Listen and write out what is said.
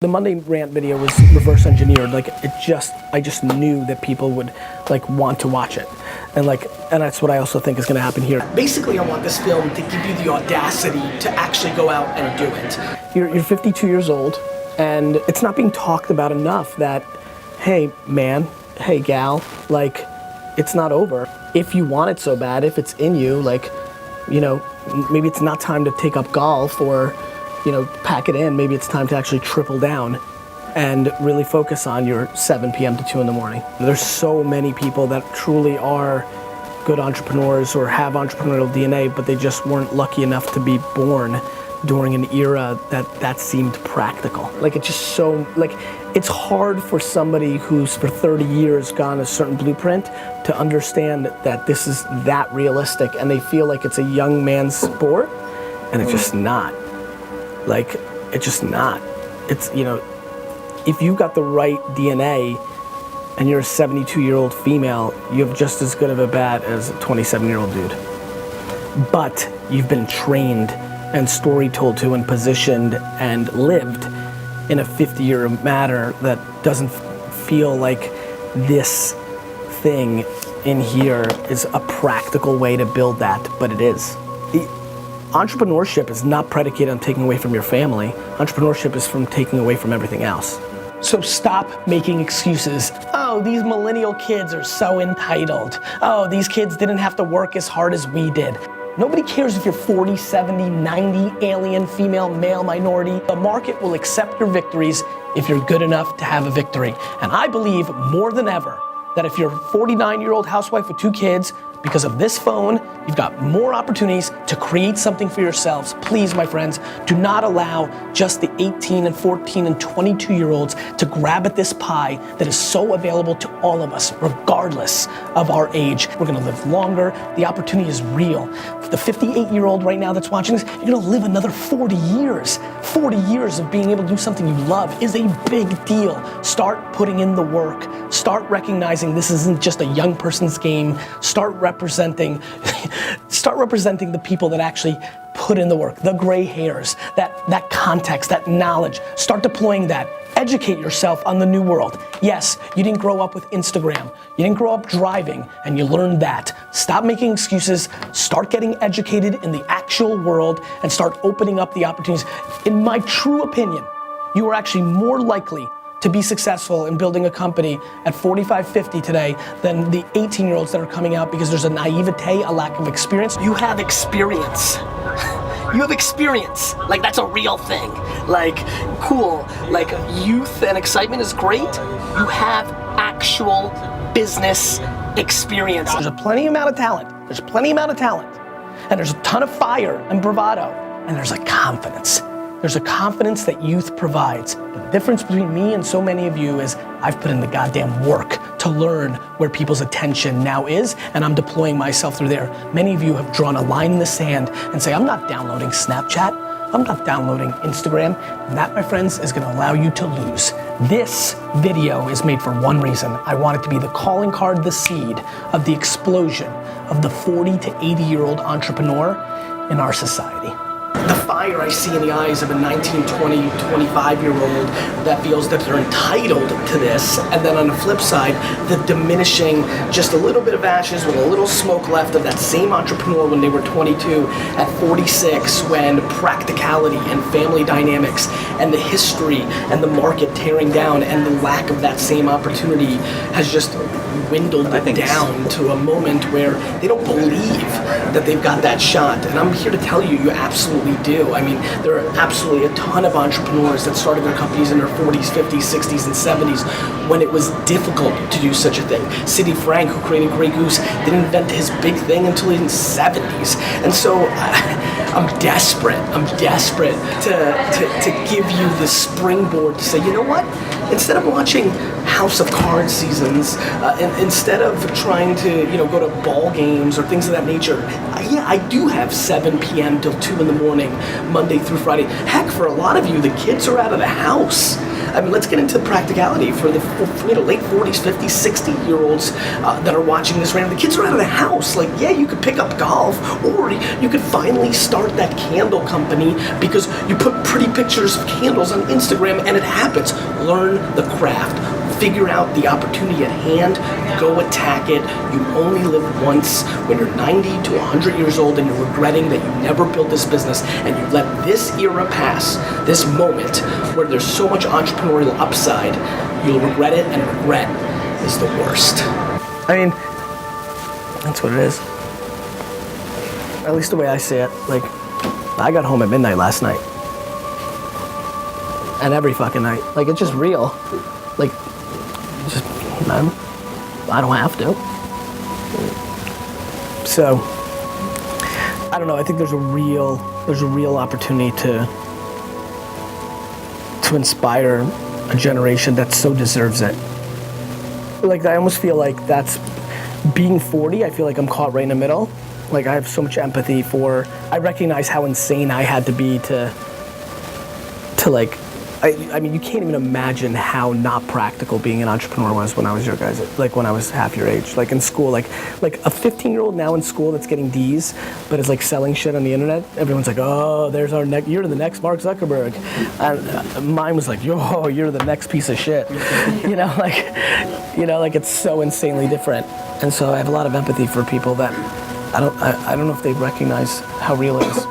The Monday rant video was reverse engineered. Like I just knew that people would want to watch it, and that's what I also think is going to happen here. Basically, I want this film to give you the audacity to actually go out and do it. You're 52 years old, and it's not being talked about enough that, hey man, hey gal, it's not over. If you want it so bad, if it's in you, maybe it's not time to take up golf or pack it in. Maybe it's time to actually triple down and really focus on your 7 p.m. to 2 in the morning. There's so many people that truly are good entrepreneurs or have entrepreneurial DNA, but they just weren't lucky enough to be born during an era that seemed practical. It's hard for somebody who's for 30 years gone a certain blueprint to understand that this is that realistic, and they feel like it's a young man's sport, and it's just not. It's just not. It's, if you've got the right DNA and you're a 72-year-old female, you have just as good of a bat as a 27-year-old dude. But you've been trained and story told to and positioned and lived in a 50-year matter that doesn't feel like this thing in here is a practical way to build that, but it is. Entrepreneurship is not predicated on taking away from your family. Entrepreneurship is from taking away from everything else. So stop making excuses. Oh, these millennial kids are so entitled. Oh, these kids didn't have to work as hard as we did. Nobody cares if you're 40, 70, 90, alien, female, male, minority. The market will accept your victories if you're good enough to have a victory. And I believe more than ever that if you're a 49-year-old housewife with 2 kids, because of this phone, you've got more opportunities to create something for yourselves. Please, my friends, do not allow just the 18 and 14 and 22-year-olds to grab at this pie that is so available to all of us, regardless of our age. We're gonna live longer. The opportunity is real. For the 58-year-old right now that's watching this, you're gonna live another 40 years. 40 years of being able to do something you love is a big deal. Start putting in the work. Start recognizing this isn't just a young person's game. Start representing the people that actually put in the work, the gray hairs, that context, that knowledge. Start deploying that. Educate yourself on the new world. Yes, you didn't grow up with Instagram. You didn't grow up driving, and you learned that. Stop making excuses. Start getting educated in the actual world and start opening up the opportunities. In my true opinion, you are actually more likely to be successful in building a company at 45, 50 today than the 18-year-olds that are coming out because there's a naivete, a lack of experience. You have experience. You have experience. That's a real thing. Cool. Youth and excitement is great. You have actual business experience. There's a plenty amount of talent. There's plenty amount of talent. And there's a ton of fire and bravado. And there's a confidence. There's a confidence that youth provides. But the difference between me and so many of you is I've put in the goddamn work to learn where people's attention now is, and I'm deploying myself through there. Many of you have drawn a line in the sand and say, I'm not downloading Snapchat, I'm not downloading Instagram, and that, my friends, is gonna allow you to lose. This video is made for one reason. I want it to be the calling card, the seed of the explosion of the 40 to 80-year-old entrepreneur in our society. The fire I see in the eyes of a 19, 20, 25-year-old that feels that they're entitled to this, and then on the flip side, the diminishing just a little bit of ashes with a little smoke left of that same entrepreneur when they were 22 at 46, when practicality and family dynamics and the history and the market tearing down and the lack of that same opportunity has just dwindled down to a moment where they don't believe that they've got that shot. And I'm here to tell you, you absolutely do. I mean, there are absolutely a ton of entrepreneurs that started their companies in their 40s, 50s, 60s, and 70s when it was difficult to do such a thing. Sidney Frank, who created Grey Goose, didn't invent his big thing until in the 70s. And so I'm desperate to give you the springboard to say, you know what? Instead of watching House of Cards seasons, instead of trying to go to ball games or things of that nature, yeah, I do have 7 p.m. till 2 in the morning, Monday through Friday. Heck, for a lot of you, the kids are out of the house. I mean, let's get into practicality for the late 40s, 50s, 60-year-olds that are watching this right now. The kids are out of the house. Like, yeah, you could pick up golf, or you could finally start that candle company because you put pretty pictures of candles on Instagram and it happens. Learn the craft. Figure out the opportunity at hand, go attack it. You only live once. When you're 90 to 100 years old and you're regretting that you never built this business and you let this era pass, this moment where there's so much entrepreneurial upside, you'll regret it, and regret is the worst. I mean, that's what it is. At least the way I see it. Like, I got home at midnight last night. And every fucking night. Like, it's just real. Like, just, I don't have to. So, I don't know. I think there's a real opportunity to inspire a generation that so deserves it. Like, I almost feel like that's being 40. I feel like I'm caught right in the middle. Like, I have so much empathy for. I recognize how insane I had to be to like. I mean, you can't even imagine how not practical being an entrepreneur was when I was your guys, like when I was half your age, like in school, like a 15-year-old now in school that's getting D's, but is like selling shit on the internet. Everyone's like, oh, there's our you're the next Mark Zuckerberg. And mine was like, yo, you're the next piece of shit. Like it's so insanely different. And so I have a lot of empathy for people that I don't know if they recognize how real it is.